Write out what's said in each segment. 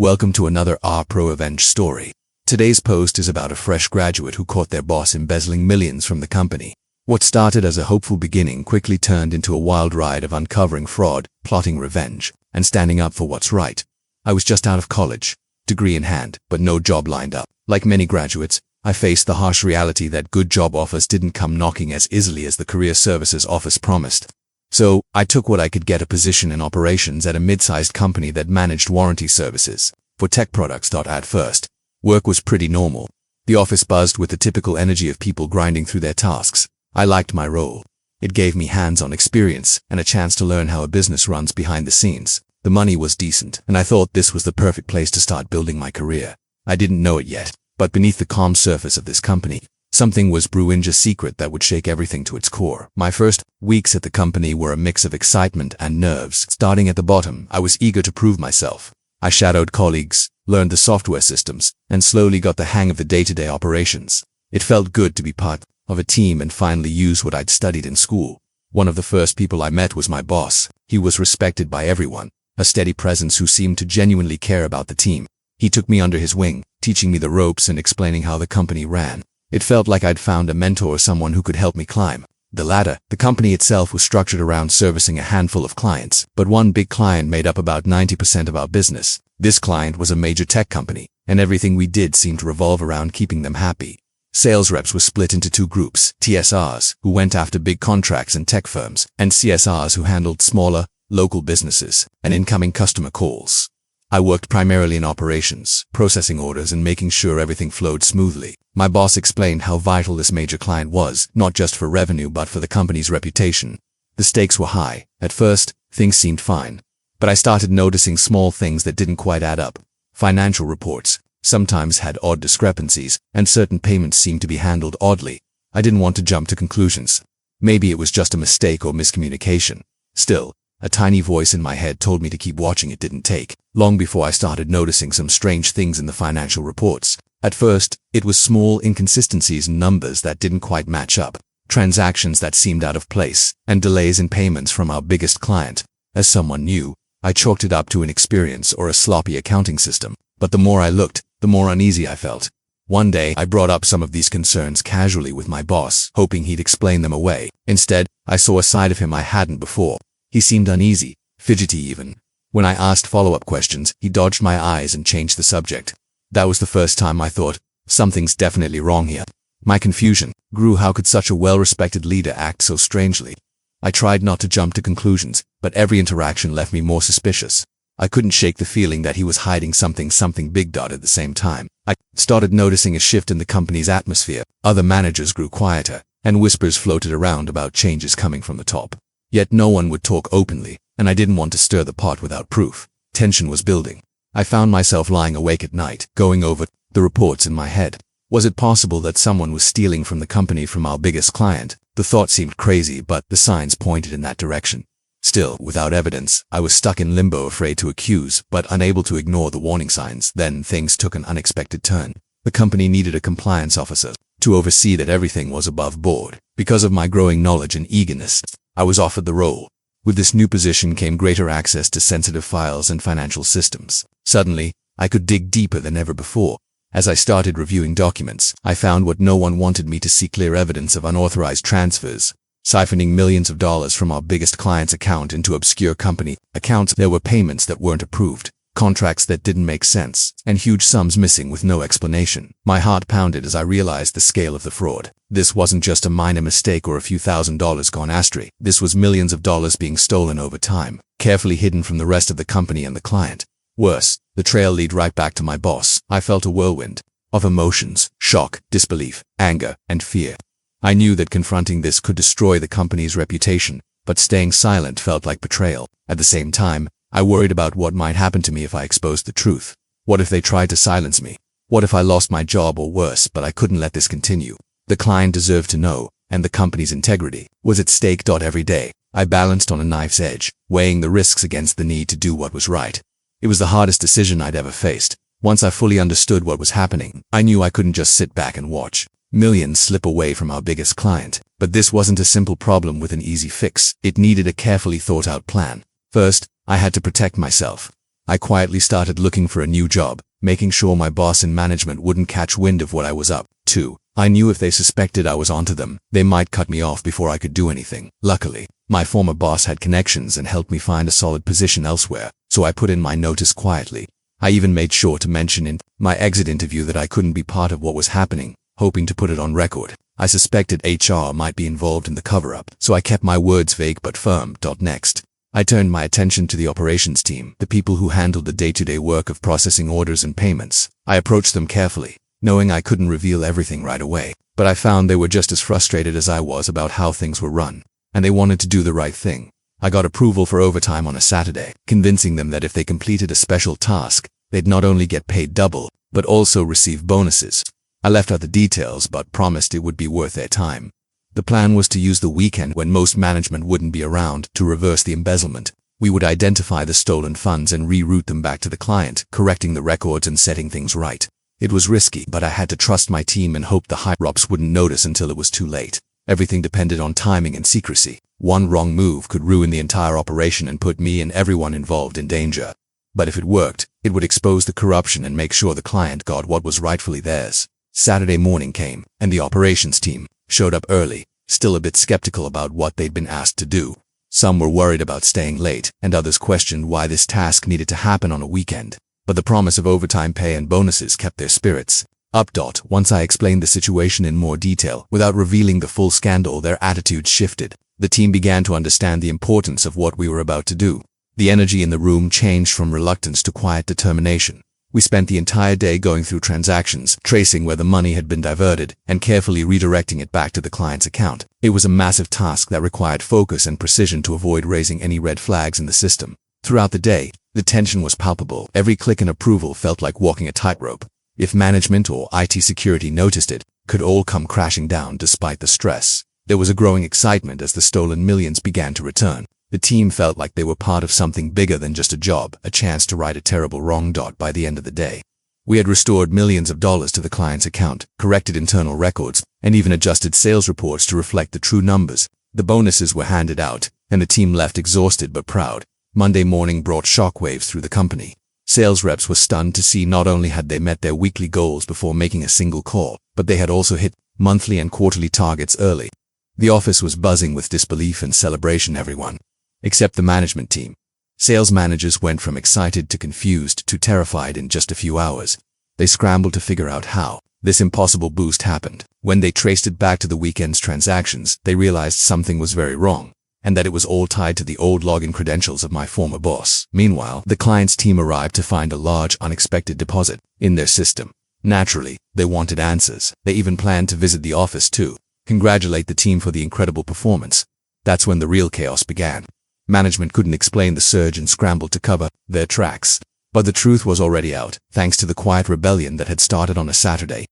Welcome to another Prorevenge story. Today's post is about a fresh graduate who caught their boss embezzling millions from the company. What started as a hopeful beginning quickly turned into a wild ride of uncovering fraud, plotting revenge, and standing up for what's right. I was just out of college, degree in hand, but no job lined up. Like many graduates, I faced the harsh reality that good job offers didn't come knocking as easily as the career services office promised. So, I took what I could get, a position in operations at a mid-sized company that managed warranty services for tech products. At first, work was pretty normal. The office buzzed with the typical energy of people grinding through their tasks. I liked my role. It gave me hands-on experience and a chance to learn how a business runs behind the scenes. The money was decent, and I thought this was the perfect place to start building my career. I didn't know it yet, but beneath the calm surface of this company, something was brewing, a secret that would shake everything to its core. My first weeks at the company were a mix of excitement and nerves. Starting at the bottom, I was eager to prove myself. I shadowed colleagues, learned the software systems, and slowly got the hang of the day-to-day operations. It felt good to be part of a team and finally use what I'd studied in school. One of the first people I met was my boss. He was respected by everyone, a steady presence who seemed to genuinely care about the team. He took me under his wing, teaching me the ropes and explaining how the company ran. It felt like I'd found a mentor, someone who could help me climb the ladder. The company itself was structured around servicing a handful of clients, but one big client made up about 90% of our business. This client was a major tech company, and everything we did seemed to revolve around keeping them happy. Sales reps were split into two groups: TSRs, who went after big contracts and tech firms, and CSRs, who handled smaller, local businesses and incoming customer calls. I worked primarily in operations, processing orders and making sure everything flowed smoothly. My boss explained how vital this major client was, not just for revenue but for the company's reputation. The stakes were high. At first, things seemed fine, but I started noticing small things that didn't quite add up. Financial reports sometimes had odd discrepancies, and certain payments seemed to be handled oddly. I didn't want to jump to conclusions. Maybe it was just a mistake or miscommunication. Still, a tiny voice in my head told me to keep watching. It didn't take long before I started noticing some strange things in the financial reports. At first, it was small inconsistencies in numbers that didn't quite match up, transactions that seemed out of place, and delays in payments from our biggest client. As someone new, I chalked it up to inexperience or a sloppy accounting system. But the more I looked, the more uneasy I felt. One day, I brought up some of these concerns casually with my boss, hoping he'd explain them away. Instead, I saw a side of him I hadn't before. He seemed uneasy, fidgety even. When I asked follow-up questions, he dodged my eyes and changed the subject. That was the first time I thought, something's definitely wrong here. My confusion grew. How could such a well-respected leader act so strangely? I tried not to jump to conclusions, but every interaction left me more suspicious. I couldn't shake the feeling that he was hiding something big. At the same time, I started noticing a shift in the company's atmosphere. Other managers grew quieter, and whispers floated around about changes coming from the top. Yet no one would talk openly, and I didn't want to stir the pot without proof. Tension was building. I found myself lying awake at night, going over the reports in my head. Was it possible that someone was stealing from the company, from our biggest client? The thought seemed crazy, but the signs pointed in that direction. Still, without evidence, I was stuck in limbo, afraid to accuse, but unable to ignore the warning signs. Then things took an unexpected turn. The company needed a compliance officer to oversee that everything was above board. Because of my growing knowledge and eagerness, I was offered the role. With this new position came greater access to sensitive files and financial systems. Suddenly, I could dig deeper than ever before. As I started reviewing documents, I found what no one wanted me to see: clear evidence of unauthorized transfers, siphoning millions of dollars from our biggest client's account into obscure company accounts. There were payments that weren't approved, contracts that didn't make sense, and huge sums missing with no explanation. My heart pounded as I realized the scale of the fraud. This wasn't just a minor mistake or a few $1,000s gone astray. This was millions of dollars being stolen over time, carefully hidden from the rest of the company and the client. Worse, the trail led right back to my boss. I felt a whirlwind of emotions: shock, disbelief, anger, and fear. I knew that confronting this could destroy the company's reputation, but staying silent felt like betrayal. At the same time, I worried about what might happen to me if I exposed the truth. What if they tried to silence me? What if I lost my job, or worse? But I couldn't let this continue. The client deserved to know, and the company's integrity was at stake. Every day, I balanced on a knife's edge, weighing the risks against the need to do what was right. It was the hardest decision I'd ever faced. Once I fully understood what was happening, I knew I couldn't just sit back and watch millions slip away from our biggest client. But this wasn't a simple problem with an easy fix. It needed a carefully thought-out plan. First, I had to protect myself. I quietly started looking for a new job, making sure my boss and management wouldn't catch wind of what I was up to. I knew if they suspected I was onto them, they might cut me off before I could do anything. Luckily, my former boss had connections and helped me find a solid position elsewhere, so I put in my notice quietly. I even made sure to mention in my exit interview that I couldn't be part of what was happening, hoping to put it on record. I suspected HR might be involved in the cover-up, so I kept my words vague but firm. Next, I turned my attention to the operations team, the people who handled the day-to-day work of processing orders and payments. I approached them carefully, knowing I couldn't reveal everything right away, but I found they were just as frustrated as I was about how things were run, and they wanted to do the right thing. I got approval for overtime on a Saturday, convincing them that if they completed a special task, they'd not only get paid double, but also receive bonuses. I left out the details but promised it would be worth their time. The plan was to use the weekend when most management wouldn't be around to reverse the embezzlement. We would identify the stolen funds and reroute them back to the client, correcting the records and setting things right. It was risky, but I had to trust my team and hope the higher-ups wouldn't notice until it was too late. Everything depended on timing and secrecy. One wrong move could ruin the entire operation and put me and everyone involved in danger. But if it worked, it would expose the corruption and make sure the client got what was rightfully theirs. Saturday morning came, and the operations team showed up early, still a bit skeptical about what they'd been asked to do. Some were worried about staying late, and others questioned why this task needed to happen on a weekend. But the promise of overtime pay and bonuses kept their spirits up. Once I explained the situation in more detail, without revealing the full scandal, their attitudes shifted. The team began to understand the importance of what we were about to do. The energy in the room changed from reluctance to quiet determination. We spent the entire day going through transactions, tracing where the money had been diverted, and carefully redirecting it back to the client's account. It was a massive task that required focus and precision to avoid raising any red flags in the system. Throughout the day, the tension was palpable. Every click and approval felt like walking a tightrope. If management or IT security noticed it, could all come crashing down despite the stress. There was a growing excitement as the stolen millions began to return. The team felt like they were part of something bigger than just a job, a chance to right a terrible wrong. By the end of the day, we had restored millions of dollars to the client's account, corrected internal records, and even adjusted sales reports to reflect the true numbers. The bonuses were handed out, and the team left exhausted but proud. Monday morning brought shockwaves through the company. Sales reps were stunned to see not only had they met their weekly goals before making a single call, but they had also hit monthly and quarterly targets early. The office was buzzing with disbelief and celebration. Everyone, except the management team. Sales managers went from excited to confused to terrified in just a few hours. They scrambled to figure out how this impossible boost happened. When they traced it back to the weekend's transactions, they realized something was very wrong, and that it was all tied to the old login credentials of my former boss. Meanwhile, the client's team arrived to find a large, unexpected deposit in their system. Naturally, they wanted answers. They even planned to visit the office to congratulate the team for the incredible performance. That's when the real chaos began. Management couldn't explain the surge and scrambled to cover their tracks. But the truth was already out, thanks to the quiet rebellion that had started on a Saturday.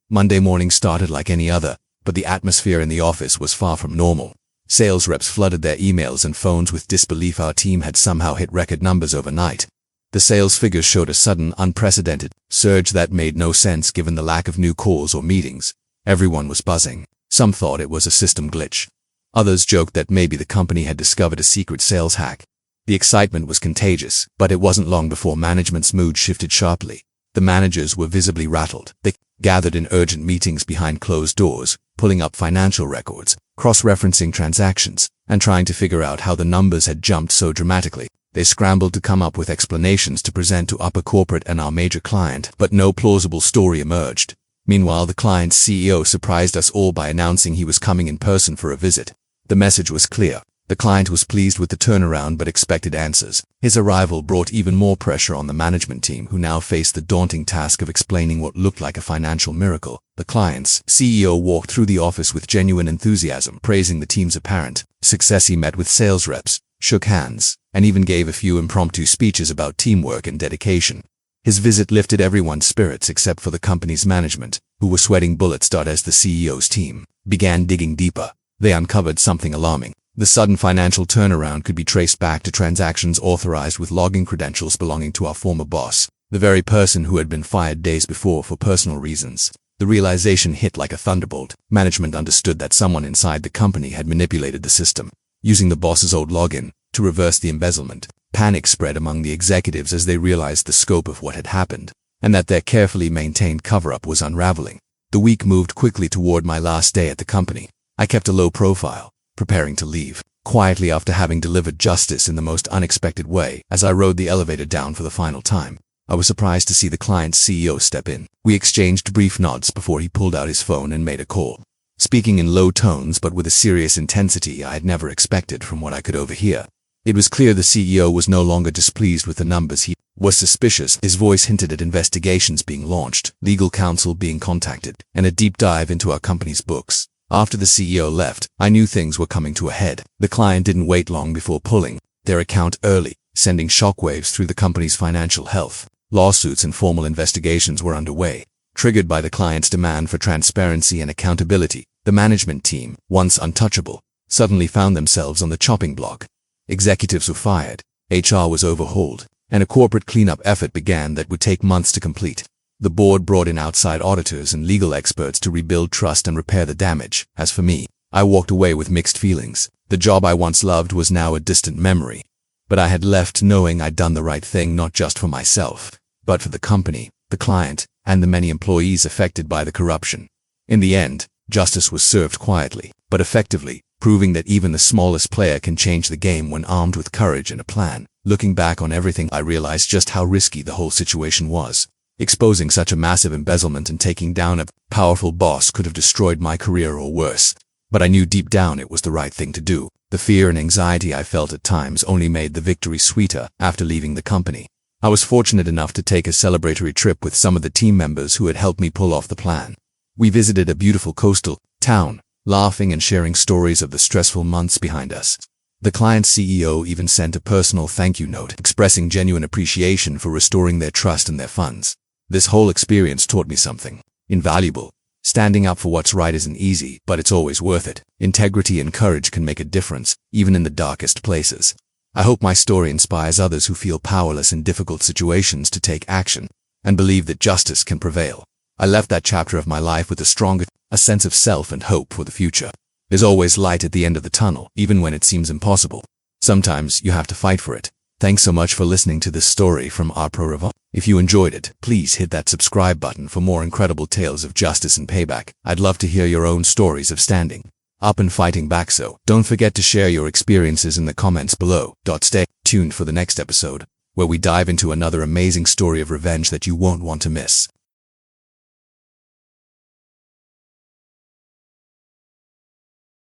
Monday morning started like any other, but the atmosphere in the office was far from normal. Sales reps flooded their emails and phones with disbelief our team had somehow hit record numbers overnight. The sales figures showed a sudden, unprecedented surge that made no sense given the lack of new calls or meetings. Everyone was buzzing. Some thought it was a system glitch. Others joked that maybe the company had discovered a secret sales hack. The excitement was contagious, but it wasn't long before management's mood shifted sharply. The managers were visibly rattled. They gathered in urgent meetings behind closed doors, pulling up financial records, cross-referencing transactions, and trying to figure out how the numbers had jumped so dramatically. They scrambled to come up with explanations to present to upper corporate and our major client, but no plausible story emerged. Meanwhile, the client's CEO surprised us all by announcing he was coming in person for a visit. The message was clear. The client was pleased with the turnaround but expected answers. His arrival brought even more pressure on the management team, who now faced the daunting task of explaining what looked like a financial miracle. The client's CEO walked through the office with genuine enthusiasm, praising the team's apparent success. He met with sales reps, shook hands, and even gave a few impromptu speeches about teamwork and dedication. His visit lifted everyone's spirits except for the company's management, who were sweating bullets. As the CEO's team began digging deeper, they uncovered something alarming. The sudden financial turnaround could be traced back to transactions authorized with login credentials belonging to our former boss, the very person who had been fired days before for personal reasons. The realization hit like a thunderbolt. Management understood that someone inside the company had manipulated the system, using the boss's old login to reverse the embezzlement. Panic spread among the executives as they realized the scope of what had happened, and that their carefully maintained cover-up was unraveling. The week moved quickly toward my last day at the company. I kept a low profile, preparing to leave quietly after having delivered justice in the most unexpected way. As I rode the elevator down for the final time, I was surprised to see the client's CEO step in. We exchanged brief nods before he pulled out his phone and made a call, speaking in low tones but with a serious intensity I had never expected from what I could overhear. It was clear the CEO was no longer displeased with the numbers. He was suspicious. His voice hinted at investigations being launched, legal counsel being contacted, and a deep dive into our company's books. After the CEO left, I knew things were coming to a head. The client didn't wait long before pulling their account early, sending shockwaves through the company's financial health. Lawsuits and formal investigations were underway, triggered by the client's demand for transparency and accountability. The management team, once untouchable, suddenly found themselves on the chopping block. Executives were fired, HR was overhauled, and a corporate cleanup effort began that would take months to complete. The board brought in outside auditors and legal experts to rebuild trust and repair the damage. As for me, I walked away with mixed feelings. The job I once loved was now a distant memory, but I had left knowing I'd done the right thing not just for myself, but for the company, the client, and the many employees affected by the corruption. In the end, justice was served quietly, but effectively, proving that even the smallest player can change the game when armed with courage and a plan. Looking back on everything, I realized just how risky the whole situation was. Exposing such a massive embezzlement and taking down a powerful boss could have destroyed my career or worse. But I knew deep down it was the right thing to do. The fear and anxiety I felt at times only made the victory sweeter. After leaving the company, I was fortunate enough to take a celebratory trip with some of the team members who had helped me pull off the plan. We visited a beautiful coastal town, laughing and sharing stories of the stressful months behind us. The client's CEO even sent a personal thank you note, expressing genuine appreciation for restoring their trust and their funds. This whole experience taught me something invaluable. Standing up for what's right isn't easy, but it's always worth it. Integrity and courage can make a difference, even in the darkest places. I hope my story inspires others who feel powerless in difficult situations to take action and believe that justice can prevail. I left that chapter of my life with a sense of self and hope for the future. There's always light at the end of the tunnel, even when it seems impossible. Sometimes you have to fight for it. Thanks so much for listening to this story from our Prorevenge. If you enjoyed it, please hit that subscribe button for more incredible tales of justice and payback. I'd love to hear your own stories of standing up and fighting back, so don't forget to share your experiences in the comments below. Stay tuned for the next episode, where we dive into another amazing story of revenge that you won't want to miss.